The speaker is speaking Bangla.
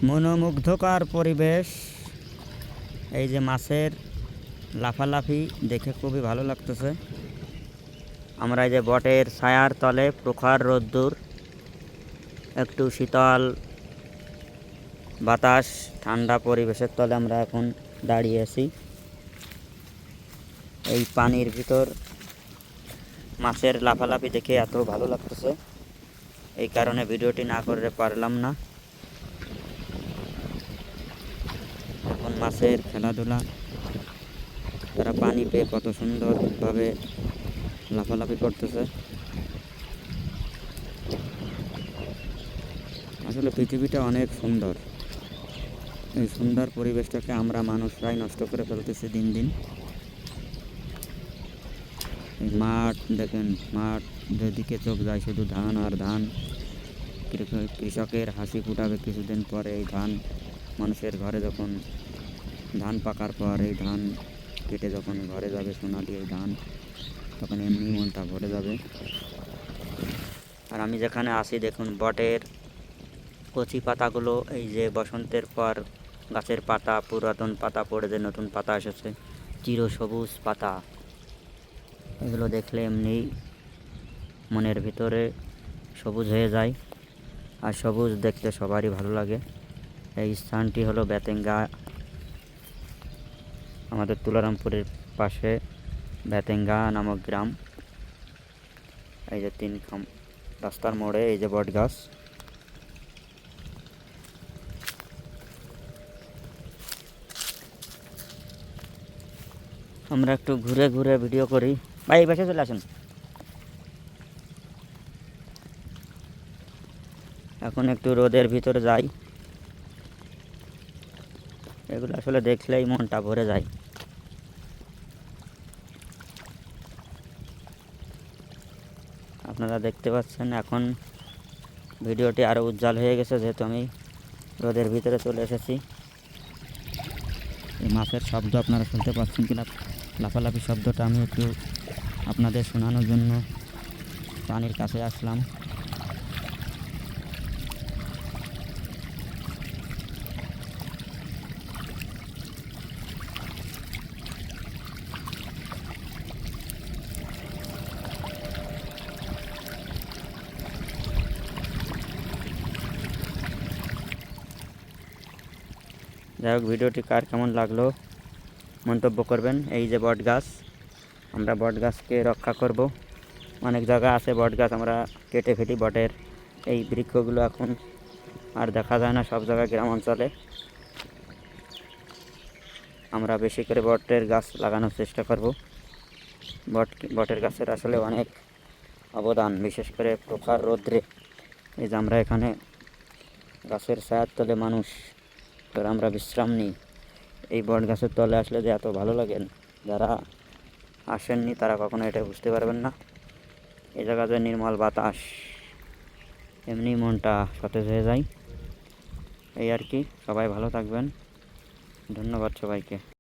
মনোমুগ্ধকর পরিবেশ। এই যে মাছের লাফালাফি দেখে খুবই ভালো লাগতেছে। আমরা এই যে বটের ছায়ার তলে প্রখর রোদ্দুর, একটু শীতল বাতাস, ঠান্ডা পরিবেশের তলে আমরা এখন দাঁড়িয়ে আছি। এই পানির ভিতর মাছের লাফালাফি দেখে এত ভালো লাগতেছে, এই কারণে ভিডিওটি না করে পারলাম না। এখন মাছের খেলাধুলা, তারা পানি পেয়ে কত সুন্দরভাবে লাফালাফি করতেছে। আসলে পৃথিবীটা অনেক সুন্দর। এই সুন্দর পরিবেশটাকে আমরা মানুষরাই নষ্ট করে ফেলতেছি দিন দিন। এই মাঠ দেখেন, মাঠ যেদিকে চোখ যায় শুধু ধান আর ধান। কৃষকের হাসি ফুটাবে কিছুদিন পরে এই ধান মানুষের ঘরে, যখন ধান পাকার পর এই ধান কেটে যখন ঘরে যাবে সোনালি এই ধান, তখন এমনি মনটা ভরে যাবে। আর আমি যেখানে আছি দেখুন, বটের কচি পাতাগুলো, এই যে বসন্তের পর গাছের পাতা, পুরাতন পাতা পড়ে যে নতুন পাতা এসেছে, চিরসবুজ পাতা, এগুলো দেখলে এমনি মনের ভিতরে সবুজ হয়ে যায়। আর সবুজ দেখতে সবারই ভালো লাগে। এই স্থানটি হলো বেতেঙ্গা, আমাদের তুলারামপুরের পাশে বেতেঙ্গা নামক গ্রাম। এই যে রাস্তার মোড়ে এই যে বট গাছ। আমরা একটু ঘুরে ঘুরে ভিডিও করি। ভাই এই পাশে চলে আসুন। এখন একটু রোদের ভিতরে যাই। এগুলো আসলে দেখলেই মনটা ভরে যায়। আপনারা দেখতে পাচ্ছেন এখন ভিডিওটি আরও উজ্জ্বল হয়ে গেছে, যেহেতু আমি রোদের ভিতরে চলে এসেছি। এই মাছের শব্দ আপনারা শুনতে পাচ্ছেন কিনা, লাফালাফি শব্দটা আমি একটু আপনাদের শোনানোর জন্য পানির কাছে আসলাম। যাই হোক, ভিডিওটি কার কেমন লাগলো মন্তব্য করবেন। এই যে বট গাছ, আমরা বট গাছকে রক্ষা করব। অনেক জায়গা আছে বট গাছ আমরা কেটে ফেলি, বটের এই বৃক্ষগুলো এখন আর দেখা যায় না সব জায়গায় গ্রাম অঞ্চলে। আমরা বেশি করে বটের গাছ লাগানোর চেষ্টা করব। বটের গাছের আসলে অনেক অবদান, বিশেষ করে প্রখর রৌদ্রে। এই যে আমরা এখানে গাছের ছায়ার তলে মানুষ, আমরা বিশ্রাম নিই। এই বট গাছের তলে আসলে যে এত ভালো লাগে, যারা আসেননি তারা কখনো এটা বুঝতে পারবেন না। এই জায়গাতে নির্মল বাতাস, এমনি মনটা সতেজ হয়ে যায়। এই আর কি, সবাই ভালো থাকবেন। ধন্যবাদ সবাইকে।